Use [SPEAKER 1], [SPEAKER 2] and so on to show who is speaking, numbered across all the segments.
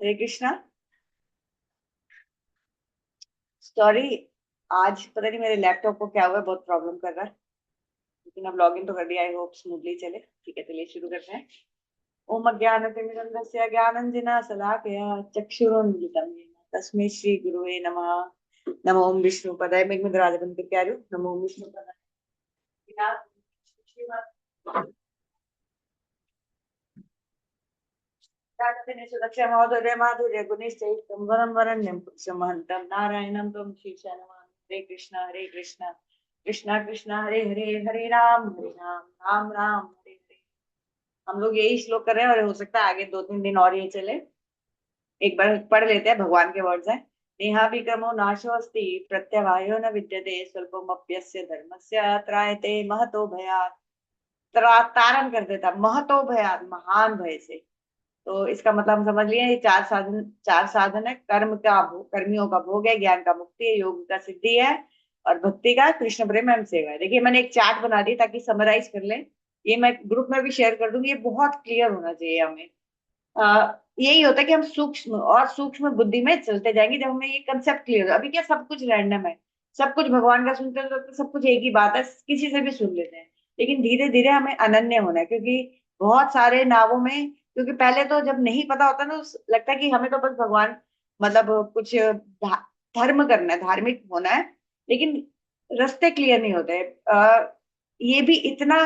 [SPEAKER 1] हरे Krishna. Sorry, आज पता नहीं मेरे लैपटॉप को क्या हुआ है, बहुत प्रॉब्लम कर रहा है। लेकिन अब लॉगिन तो कर दिया, आई होप स्मूथली चले। ठीक है, चलिए शुरू करते हैं। ओम अज्ञानतिमिरन्धस्य ज्ञानञ्जना शलाकया चक्षुरुन्मिलितं येन तस्मै श्री गुरुवे नमः। नमो ओम विष्णुपदाय मेघमद्राजबन्धु प्यारे, नमो ओम विष्णुपदाय। सुरक्षा महोदय माधुर्य गुणिश्चैतं वरं वरण्यं पुरुषं महन्तं नारायणं त्वं शीर्षा नमामि। हरे कृष्णा कृष्णा कृष्णा हरे हरे, हरे राम राम राम हरे हरे। हम लोग यही श्लोक कर रहे हैं और हो सकता है आगे 2-3 दिन और ये चले। एक बार पढ़ लेते हैं, भगवान के वर्ड्स हैं। नेहाभिक्रमो नाशोऽस्ति प्रत्यवायो न विद्यते स्वल्पमप्यस्य धर्मस्य त्रायते महतो भयात्। तारण कर देता महतो भयात्, महान भय से। तो इसका मतलब हम समझ लिए, ये चार साधन है। कर्म का भोग, कर्मियों का भोग है। ज्ञान का मुक्ति है। योग का सिद्धि है। और भक्ति का कृष्ण प्रेम एवं सेवा है। देखिए, मैंने एक चार्ट बना दी ताकि समराइज कर लें। ये मैं ग्रुप में भी शेयर कर दूंगी। ये बहुत क्लियर होना चाहिए हमें। यही होता है कि हम सूक्ष्म और सूक्ष्म बुद्धि में चलते जाएंगे जब हमें ये कंसेप्ट क्लियर हो। अभी क्या सब कुछ रैंडम है, सब कुछ भगवान का सुनते हैं तो सब कुछ एक ही बात है, किसी से भी सुन लेते हैं। लेकिन धीरे धीरे हमें अनन्य होना है, क्योंकि बहुत सारे नावों में, क्योंकि पहले तो जब नहीं पता होता ना तो लगता है कि हमें तो बस भगवान, मतलब कुछ धर्म करना है, धार्मिक होना है। लेकिन रास्ते क्लियर नहीं होते। ये भी इतना,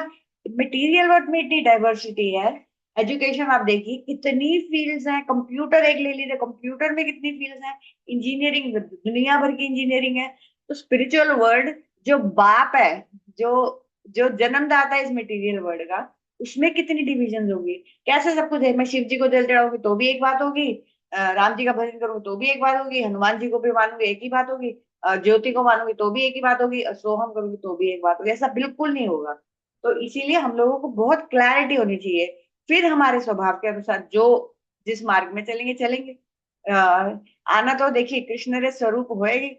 [SPEAKER 1] मटेरियल वर्ल्ड में इतनी डाइवर्सिटी है। एजुकेशन आप देखिए, कितनी फील्ड्स हैं। कंप्यूटर एक ले लीजिए, कंप्यूटर में कितनी फील्ड्स हैं। इंजीनियरिंग, दुनिया भर की इंजीनियरिंग है। तो स्पिरिचुअल वर्ल्ड जो बाप है, जो जो जन्मदाता है इस मटेरियल वर्ल्ड का, उसमें कितनी डिविजन होगी। कैसे सब कुछ है। मैं शिव जी को जल चढ़ाऊंगी तो भी एक बात होगी, राम जी का भजन करूंगी तो भी एक बात होगी, हनुमान जी को भी मानूंगी एक ही बात होगी, ज्योति को मानूंगी तो भी एक ही बात होगी, और सोहम करूंगी तो भी एक बात होगी। ऐसा बिल्कुल नहीं होगा। तो इसीलिए हम लोगों को बहुत क्लैरिटी होनी चाहिए। फिर हमारे स्वभाव के अनुसार जो जिस मार्ग में चलेंगे चलेंगे। आना तो देखिए, कृष्ण रे स्वरूप होएगी,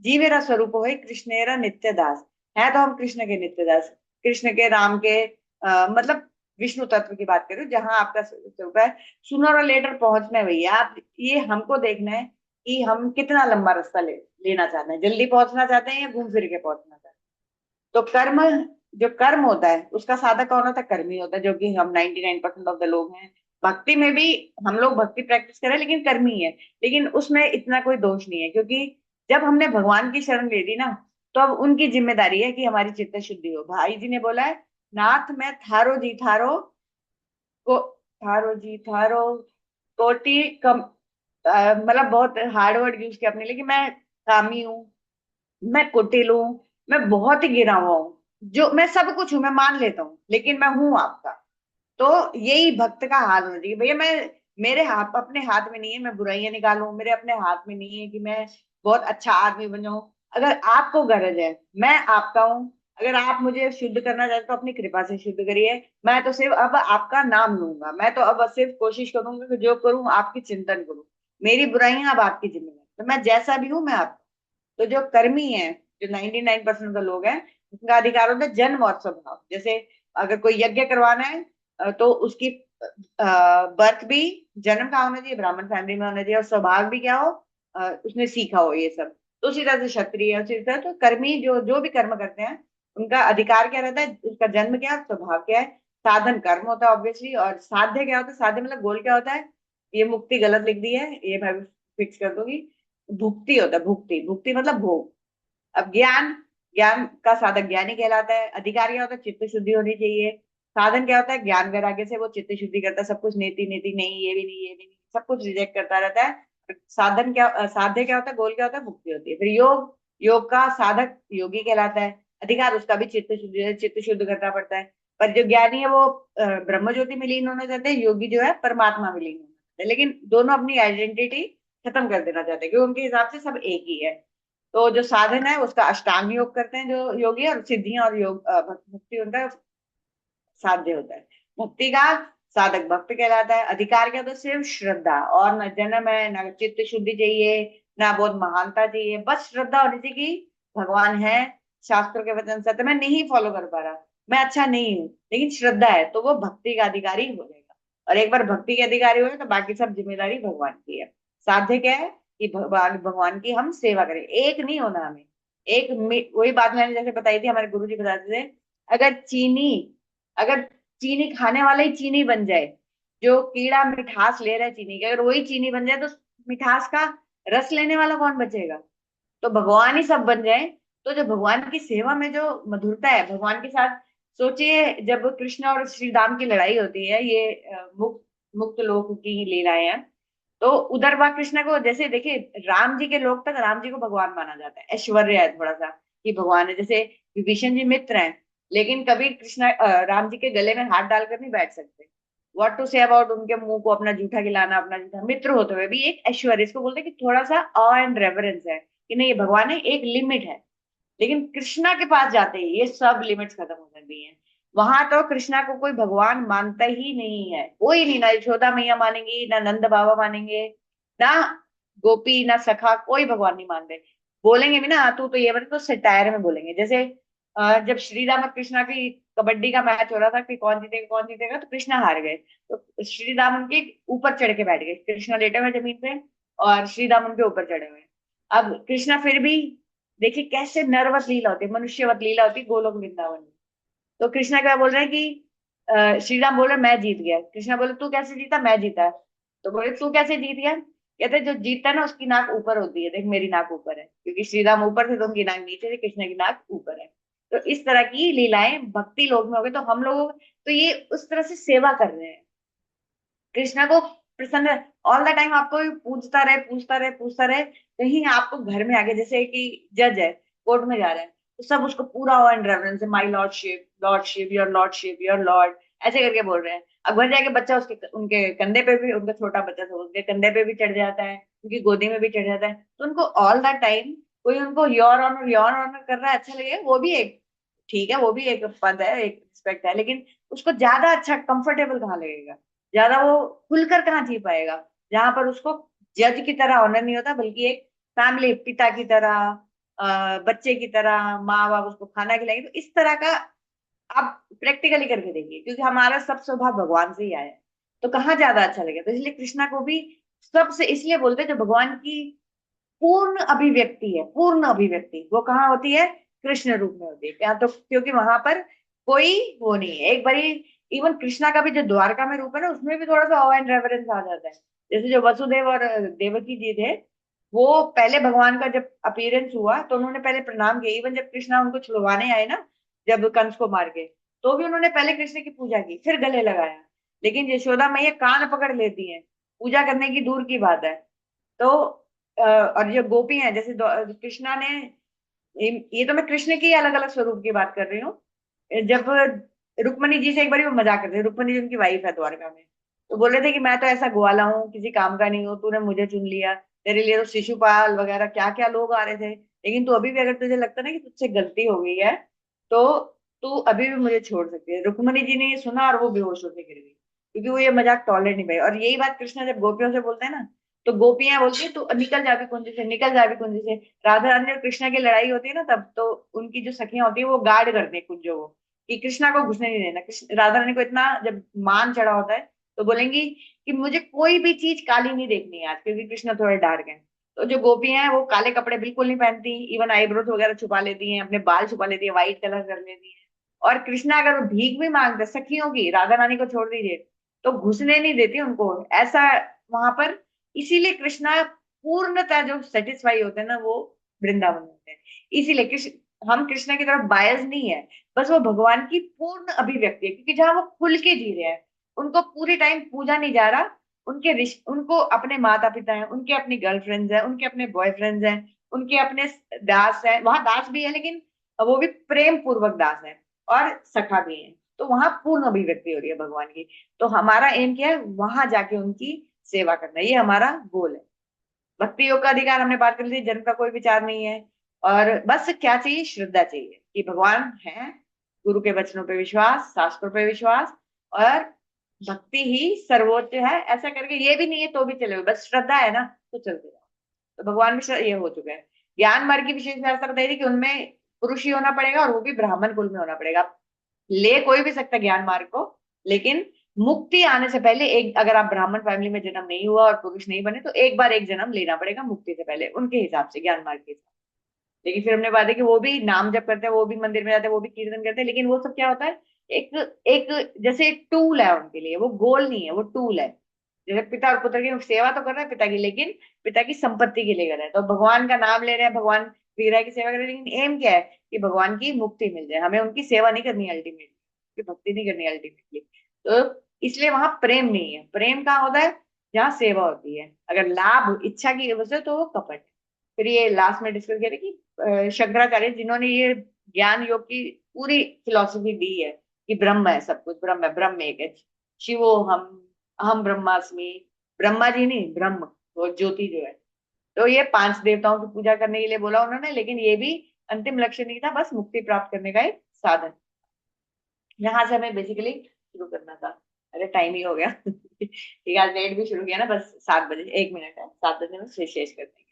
[SPEAKER 1] जीवेरा स्वरूप होए कृष्णेरा नित्य दास। है तो हम कृष्ण के नित्य दास, कृष्ण के, राम के, मतलब विष्णु तत्व की बात करूं जहां आपका स्वरूप है। सुनर और लेटर पहुंचना है भैया। आप ये हमको देखना है कि हम कितना लंबा रास्ता लेना चाहते हैं, जल्दी पहुंचना चाहते हैं या घूम फिर के पहुंचना चाहते हैं। तो कर्म, जो कर्म होता है उसका साधक कौन होता है? कर्मी होता है, जो कि हम 99% ऑफ द लोग हैं। भक्ति में भी हम लोग भक्ति प्रैक्टिस करें लेकिन कर्मी है। लेकिन उसमें इतना कोई दोष नहीं है, क्योंकि जब हमने भगवान की शरण ले ली ना, तो अब उनकी जिम्मेदारी है कि हमारी चित्त शुद्धि हो। भाई जी ने बोला है, नाथ मैं थारो जी थारो को, थारो जी थारो कोटि कम, मतलब बहुत हार्ड वर्ड यूज किया आपने, लेकिन मैं कामी हूँ, मैं कुटिल हूँ, मैं बहुत ही गिरा हुआ हूँ। जो मैं सब कुछ हूँ, मैं मान लेता हूँ, लेकिन मैं हूँ आपका। तो यही भक्त का हाल होना चाहिए भैया। मैं, मेरे हाथ अपने हाथ में नहीं है मैं बुराइयां निकालूं, मेरे अपने हाथ में नहीं है कि मैं बहुत अच्छा आदमी बन जाऊं। अगर आपको गरज है, मैं आपका हूँ। अगर आप मुझे शुद्ध करना चाहते हो तो अपनी कृपा से शुद्ध करिए। मैं तो सिर्फ अब आपका नाम लूंगा। मैं तो अब सिर्फ कोशिश करूंगा कि जो करूं आपकी चिंतन करूं। मेरी बुराइयां अब आपकी जिम्मेदारी। तो मैं जैसा भी हूं मैं आप। तो जो कर्मी है, जो 99% का लोग हैं, उनका अधिकार होता है जन्म और स्वभाव। जैसे अगर कोई यज्ञ करवाना है, तो उसकी बर्थ भी, जन्म का होना चाहिए, ब्राह्मण फैमिली में होना चाहिए, और स्वभाव भी क्या हो, उसने सीखा हो ये सब। तो उसी तरह से क्षत्रिय, उसी तरह तो कर्मी जो जो भी कर्म करते हैं, उनका अधिकार क्या रहता है, उसका जन्म क्या है, स्वभाव क्या है। साधन कर्म होता है ऑब्वियसली, और साध्य क्या होता है, साध्य मतलब गोल क्या होता है। ये मुक्ति गलत लिख दी है, ये मैं फिक्स कर दूंगी। भुक्ति होता है, भुक्ति, भुक्ति मतलब भोग। अब ज्ञान, ज्ञान का साधक ज्ञानी कहलाता है। अधिकार क्या होता है, चित्त शुद्धि होनी चाहिए। साधन क्या होता है, ज्ञान वैराग्य से वो चित्त शुद्धि करता है। सब कुछ नेति नेति नहीं, ये भी नहीं, ये भी नहीं, सब कुछ रिजेक्ट करता रहता है। साधन क्या, साध्य क्या होता है, गोल क्या होता है, मुक्ति होती है। फिर योग, योग का साधक योगी कहलाता है। अधिकार उसका भी चित्त शुद्धि, चित्त शुद्ध करना पड़ता है। पर जो ज्ञानी है वो ब्रह्म ज्योति में लीन होना चाहते हैं, योगी जो है परमात्मा में लीन होना चाहते हैं। लेकिन दोनों अपनी आइडेंटिटी खत्म कर देना चाहते हैं, क्योंकि उनके हिसाब से सब एक ही है। तो जो साधन है उसका अष्टांग योग करते हैं जो योगी, और सिद्धियां और योग, मुक्ति उनका साध्य होता है। मुक्ति का साधक भक्त कहलाता है। अधिकार क्या होता है, सिर्फ श्रद्धा, और न जन्म है, न चित्त शुद्धि चाहिए, ना बहुत महानता चाहिए। बस श्रद्धा होनी चाहिए कि भगवान है, शास्त्रों के वचन सत्य। मैं नहीं फॉलो कर पा रहा, मैं अच्छा नहीं हूँ, लेकिन श्रद्धा है, तो वो भक्ति का अधिकारी हो जाएगा। और एक बार भक्ति के अधिकारी हुए तो बाकी सब जिम्मेदारी भगवान की है। साध्य क्या है कि भगवान भगवान की हम सेवा करें, एक नहीं होना हमें। वही बात मैंने जैसे बताई थी, हमारे गुरु जी बताते थे, अगर चीनी अगर चीनी खाने वाला ही चीनी बन जाए, जो कीड़ा मिठास ले रहा है चीनी की, अगर वही चीनी बन जाए तो मिठास का रस लेने वाला कौन बचेगा? तो भगवान ही सब बन जाए, तो जो भगवान की सेवा में जो मधुरता है भगवान के साथ। सोचिए जब कृष्ण और श्री राम की लड़ाई होती है, ये मुक्त मुक्त लोक की लीलाएं हैं। तो उधर वहां कृष्ण को जैसे देखिए, राम जी के लोग तक राम जी को भगवान माना जाता है, ऐश्वर्य है थोड़ा सा कि भगवान है। जैसे विभीषण जी मित्र हैं, लेकिन कभी कृष्ण राम जी के गले में हाथ डालकर नहीं बैठ सकते। व्हाट टू से अबाउट उनके मुंह को अपना जूठा खिलाना, अपना जूठा मित्र होते हुए भी एक ऐश्वर्य, इसको बोलते हैं कि थोड़ा सा ऑ एंड रेवरेंस है कि नहीं ये भगवान है, एक लिमिट है। लेकिन कृष्णा के पास जाते ही ये सब लिमिट्स खत्म हो जाती हैं। वहां तो कृष्णा को कोई भगवान मानता ही नहीं है, कोई नहीं, ना यशोदा मैया मानेंगी, ना नंद बाबा मानेंगे, ना गोपी, ना सखा, कोई भगवान नहीं मानते। बोलेंगे भी ना, "हाँ, तू तो ये बने", तो सटायर में बोलेंगे। जैसे जब श्री राम और कृष्णा की कबड्डी का मैच हो रहा था कि कौन जीतेगा कौन जीतेगा, तो कृष्णा हार गए, तो श्री राम उनके ऊपर चढ़ के बैठ गए, कृष्णा लेटे हुए जमीन पे और श्री राम उनके ऊपर चढ़े हुए हैं। अब कृष्णा फिर भी, देखिए कैसे नरवत लीला होती है, मनुष्यवत लीला होती है गोलोक वृंदावन में। तो कृष्णा क्या बोल रहे हैं कि श्री राम बोल रहे मैं जीत गया, कृष्णा बोले तू कैसे जीता, मैं जीता। तो बोले तू कैसे जीत गया, कहते जो जीतता है ना उसकी नाक ऊपर होती है, देख मेरी नाक ऊपर है, क्योंकि श्री राम ऊपर थे तो उनकी नाक नीचे थी, कृष्ण की नाक ऊपर है। तो इस तरह की लीलाएं भक्ति लोग में हो गए, तो हम लोग तो ये उस तरह से सेवा कर रहे हैं कृष्णा को प्रसन्न। ऑल द टाइम आपको पूछता रहे पूछता रहे पूछता रहे, कहीं आपको घर में आगे जैसे कि जज है, कोर्ट में जा रहे हैं, तो सब उसको पूरा ऑ एंड रेवरेंस से माई लॉर्डशिप, लॉर्डशिप, योर लॉर्ड, ऐसे करके बोल रहे हैं। अब घर जाके बच्चा उसके उनके कंधे पे भी, उनका छोटा बच्चा था उसके कंधे पे भी चढ़ जाता है, उनकी गोदी में भी चढ़ जाता है, तो उनको ऑल द टाइम कोई उनको योर ऑनर कर रहा है, अच्छा लगेगा, वो भी एक ठीक है, वो भी एक पद है, एक रिस्पेक्ट है, लेकिन उसको ज्यादा अच्छा कंफर्टेबल कहाँ लगेगा, ज्यादा वो खुलकर कहाँ जी पाएगा, जहां पर उसको जज की तरह ऑनर नहीं होता, बल्कि एक फैमिली पिता की तरह, बच्चे की तरह, माँ बाप उसको खाना खिलाएंगे, तो इस तरह का आप प्रैक्टिकली करके देखिए, क्योंकि हमारा सब स्वभाव भगवान से ही आया है, तो कहाँ ज्यादा अच्छा लगेगा। तो इसलिए कृष्णा को भी सबसे इसलिए बोलते हैं जो भगवान की पूर्ण अभिव्यक्ति है, पूर्ण अभिव्यक्ति वो कहाँ होती है, कृष्ण रूप में होती है। क्या तो क्योंकि वहां पर कोई वो नहीं है, एक बारी इवन कृष्णा का भी जो द्वारका में रूप है ना, उसमें भी थोड़ा सा ऑ एंड रेवरेंस आ जाता है। जैसे जो वसुदेव और देवकी जी थे, वो पहले भगवान का जब अपीयरेंस हुआ तो उन्होंने पहले प्रणाम किया, इवन जब कृष्णा उनको छुड़वाने आए ना, जब कंस को मार के, तो भी उन्होंने पहले कृष्ण की पूजा की फिर गले लगाया। लेकिन यशोदा मैया कान पकड़ लेती है, पूजा करने की दूर की बात है। तो और जो गोपी हैं, जैसे कृष्णा ने, ये तो मैं कृष्ण की अलग अलग स्वरूप की बात कर रही हूँ। जब रुक्मणी जी से एक बार वो मजाक करते, रुक्मणी जी उनकी वाइफ है द्वारका में, तो बोल रहे थे कि मैं तो ऐसा ग्वाला हूँ, किसी काम का नहीं हूँ, तूने मुझे चुन लिया, तेरे लिए तो शिशुपाल वगैरह क्या क्या लोग आ रहे थे, लेकिन तू अभी भी, अगर तुझे लगता ना कि तुझसे गलती हो गई है, तो तू अभी भी मुझे छोड़ सकती है। रुक्मणी जी ने ये सुना और वो बेहोश होकर गिर गई, क्योंकि वो ये मजाक टॉलरेट नहीं पाई। और यही बात कृष्णा जब गोपियों से बोलते हैं ना, तो गोपियां बोलती है तू निकल जा भी कुंज से, निकल जा भी कुंज से। राधा रानी और कृष्णा की लड़ाई होती है ना, तब तो उनकी जो सखियां होती है वो गार्ड करती है कुंजों को, कि कृष्णा को घुसने नहीं देना। कृष्ण राधा रानी को इतना जब मान चढ़ा होता है, तो बोलेंगी कि मुझे कोई भी चीज काली नहीं देखनी है आज, क्योंकि कृष्णा थोड़े डार्क है। तो जो गोपियां हैं वो काले कपड़े बिल्कुल नहीं पहनती, इवन आईब्रोज वगैरह छुपा लेती हैं, अपने बाल छुपा लेती है, व्हाइट कलर कर लेती है। और कृष्णा अगर वो भीख भी मांगते सखियों की, राधा रानी को छोड़ दीजिए, तो घुसने नहीं देती उनको ऐसा वहां पर। इसीलिए कृष्णा पूर्णतः जो सेटिस्फाई होते हैं ना, वो वृंदावन में होते हैं। इसीलिए कृष्ण, हम कृष्ण की तरफ बायस नहीं है, बस वो भगवान की पूर्ण अभिव्यक्ति है, क्योंकि जहां वो खुल के जी रहे हैं, उनको पूरी टाइम पूजा नहीं जा रहा, उनको अपने माता पिता हैं, उनके अपनी गर्लफ्रेंड्स हैं, उनके अपने बॉयफ्रेंड्स हैं, उनके अपने दास हैं, वहां दास भी है लेकिन वो भी प्रेम पूर्वक दास है, और सखा भी है, तो वहां पूर्ण अभिव्यक्ति हो रही है भगवान की। तो हमारा एम क्या है, वहां जाके उनकी सेवा करना, ये हमारा गोल है। भक्ति योग का अधिकार हमने बात कर ली, जन्म का कोई विचार नहीं है। और बस क्या चाहिए, श्रद्धा चाहिए कि भगवान है, गुरु के वचनों पे विश्वास, शास्त्रों पे विश्वास, और भक्ति ही सर्वोच्च है, ऐसा करके ये भी नहीं है तो भी चलेगा, बस श्रद्धा है ना तो चलते जाओ। तो भगवान भी ये हो चुका है। ज्ञान मार्ग की विशेष व्यवस्था बताई थी कि उनमें पुरुष ही होना पड़ेगा, और वो भी ब्राह्मण कुल में होना पड़ेगा। ले कोई भी सकता है ज्ञान मार्ग को, लेकिन मुक्ति आने से पहले एक, अगर आप ब्राह्मण फैमिली में जन्म नहीं हुआ और पुरुष नहीं बने तो एक बार एक जन्म लेना पड़ेगा मुक्ति से पहले, उनके हिसाब से, ज्ञान मार्ग के हिसाब से। लेकिन फिर हमने बात है कि वो भी नाम जप करते हैं, वो भी मंदिर में जाते हैं, वो भी कीर्तन करते हैं, लेकिन वो सब क्या होता है, एक एक जैसे एक टूल है उनके लिए, वो गोल नहीं है, वो टूल है। जैसे पिता और पुत्र की सेवा तो कर रहे हैं पिता की, लेकिन पिता की संपत्ति के लिए कर रहे हैं, तो भगवान का नाम ले रहे हैं, भगवान विग्रह की सेवा कर रहे हैं, लेकिन एम क्या है कि भगवान की मुक्ति मिल जाए, हमें उनकी सेवा नहीं करनी अल्टीमेटली, भक्ति नहीं करनी अल्टीमेटली। तो इसलिए वहां प्रेम नहीं है। प्रेम कहाँ होता है, जहाँ सेवा होती है। अगर लाभ इच्छा की वजह से तो वो कपट है। फिर ये लास्ट में डिस्कस करें कि शंकराचार्य जिन्होंने ये ज्ञान योग की पूरी फिलॉसफी दी है कि ब्रह्म है, सब कुछ ब्रह्म है, ब्रह्म एक है, शिवो हम ब्रह्मास्मि, ब्रह्मा जी नहीं, ब्रह्म, वो ज्योति जो है। तो ये पांच देवताओं की पूजा करने के लिए बोला उन्होंने, लेकिन ये भी अंतिम लक्ष्य नहीं था, बस मुक्ति प्राप्त करने का एक साधन। यहाँ से हमें बेसिकली शुरू करना था। अरे टाइम ही हो गया ठीक है, आज लेट भी शुरू किया ना, बस 7 बजे, 1 मिनट है, 7 बजे में शेष कर देंगे।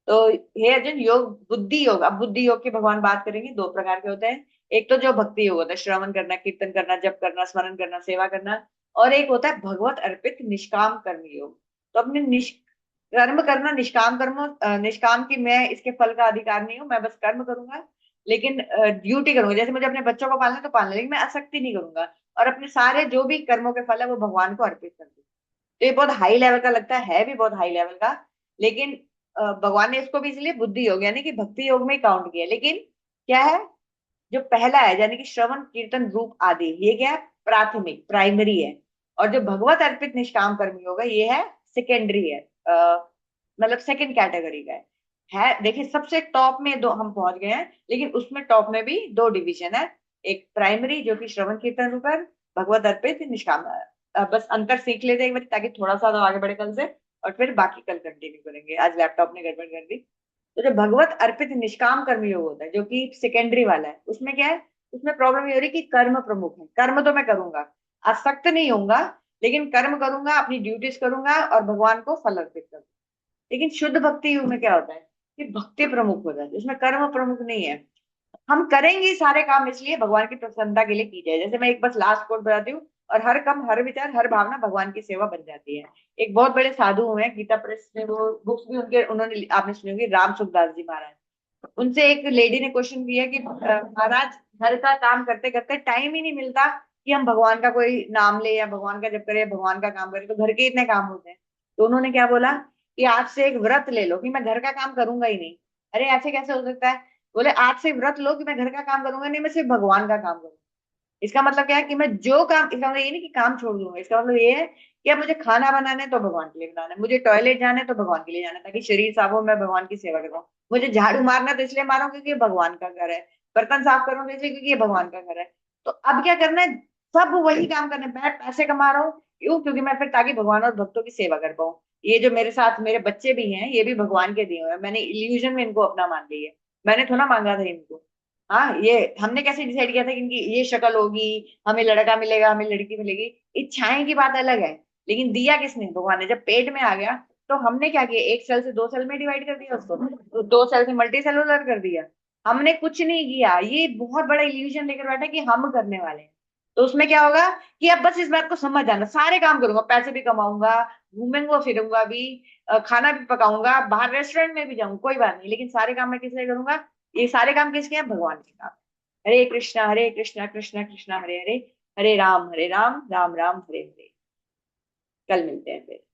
[SPEAKER 1] तो हे अर्जुन, योग बुद्धि योग, अब बुद्धि योग के भगवान बात करेंगे, दो प्रकार के होते हैं। एक तो जो भक्ति योग होता है, श्रवण करना, कीर्तन करना, जप करना, स्मरण करना, सेवा करना। और एक होता है भगवत अर्पित निष्काम कर्म योग। तो अपने कर्म करना, निष्काम कर्म, निष्काम की मैं इसके फल का अधिकार नहीं हूँ, मैं बस कर्म करूंगा, लेकिन ड्यूटी करूंगा, जैसे मुझे अपने बच्चों को पालना है तो पालना, लेकिन मैं आसक्ति नहीं करूंगा, और अपने सारे जो भी कर्मों के फल है वो भगवान को अर्पित कर दूंगा। तो ये बहुत हाई लेवल का लगता है भी बहुत हाई लेवल का, लेकिन भगवान ने इसको भी इसलिए बुद्धि योग यानी कि भक्ति योग में काउंट किया। लेकिन क्या है, जो पहला है यानी कि श्रवण कीर्तन रूप आदि, ये क्या है, प्राथमिक प्राइमरी है। और जो भगवत अर्पित निष्काम कर्मी होगा ये है सेकेंडरी है, मतलब सेकंड कैटेगरी का है। देखिए सबसे टॉप में दो हम पहुंच गए हैं, लेकिन उसमें टॉप में भी दो डिवीजन है। एक प्राइमरी जो कि श्रवण कीर्तन रूप है, भगवत अर्पित निष्काम। बस अंतर सीख लेते हैं एक बार ताकि थोड़ा सा तो आगे बढ़े कल से, और फिर बाकी कल कंटिन्यू करेंगे, आज लैपटॉप ने गड़बड़ कर दी। तो जो भगवत अर्पित निष्काम कर्म योग होता है, जो कि सेकेंडरी वाला है, उसमें क्या है, उसमें प्रॉब्लम ये हो रही है कि कर्म प्रमुख है। कर्म तो मैं करूंगा, आसक्त नहीं होऊंगा, लेकिन कर्म करूंगा, अपनी ड्यूटीज करूंगा और भगवान को फल अर्पित करूंगा। लेकिन शुद्ध भक्ति योग में क्या होता है कि भक्ति प्रमुख हो जाती है, उसमें कर्म प्रमुख नहीं है। हम करेंगे सारे काम इसलिए भगवान की प्रसन्नता के लिए की जाए। जैसे मैं एक बस लास्ट कोट बताती हूँ, और हर काम, हर विचार, हर भावना भगवान की सेवा बन जाती है। एक बहुत बड़े साधु हुए, गीता प्रेस में वो बुक्स भी उनके, उन्होंने, आपने सुनी होगी, राम सुखदास जी महाराज। उनसे एक लेडी ने क्वेश्चन किया कि महाराज, घर का काम करते करते टाइम ही नहीं मिलता कि हम भगवान का कोई नाम ले या भगवान का जप करें या भगवान का काम करें, तो घर के इतने काम होते हैं। तो उन्होंने क्या बोला कि आज से एक व्रत ले लो कि मैं घर का काम करूंगा ही नहीं। अरे ऐसे कैसे हो सकता है? बोले आज से व्रत लो कि मैं घर का काम करूंगा नहीं, मैं सिर्फ भगवान का काम करूंगा। इसका मतलब क्या है कि मैं जो काम, इसका मतलब ये नहीं कि काम छोड़ दूंगा, इसका मतलब ये है कि अब मुझे खाना बनाना है तो भगवान के लिए बनाना है, मुझे टॉयलेट जाना है तो भगवान के लिए जाना है, ताकि शरीर साफ हो, मैं भगवान की सेवा कर रहा हूँ। मुझे झाड़ू मारना है तो इसलिए मारूं क्योंकि ये भगवान का घर है। बर्तन साफ करूँ तो इसलिए क्योंकि ये भगवान का घर है। तो अब क्या करना है, सब वही काम करने, मैं पैसे कमा रहा हूँ क्यों, क्योंकि मैं फिर ताकि भगवान और भक्तों की सेवा कर पाऊँ। ये जो मेरे साथ मेरे बच्चे भी हैं, ये भी भगवान के दिए हुए हैं, मैंने इल्यूजन में इनको अपना मान लिया है। मैंने थोड़ा मांगा था इनको। हाँ, ये हमने कैसे डिसाइड किया था कि इनकी ये शक्ल होगी, हमें लड़का मिलेगा, हमें लड़की मिलेगी। इच्छाएं की बात अलग है, लेकिन दिया किसने, भगवान ने। जब पेट में आ गया तो हमने क्या किया, एक सेल से दो सेल में डिवाइड कर दिया उसको, तो दो सेल से मल्टी सेलुलर कर दिया। हमने कुछ नहीं किया, ये बहुत बड़ा इल्यूजन लेकर बैठा कि हम करने वाले हैं। तो उसमें क्या होगा कि अब बस इस बात को समझ जाना, सारे काम करूंगा, पैसे भी कमाऊंगा, घूमेंगा फिरूंगा भी, खाना भी पकाऊंगा, बाहर रेस्टोरेंट में भी जाऊंगा, कोई बात नहीं, लेकिन सारे काम मैं किस लिए करूंगा, ये सारे काम किसके हैं, भगवान के काम। हरे कृष्णा कृष्णा कृष्णा हरे हरे, हरे राम राम राम हरे हरे। कल मिलते हैं फिर।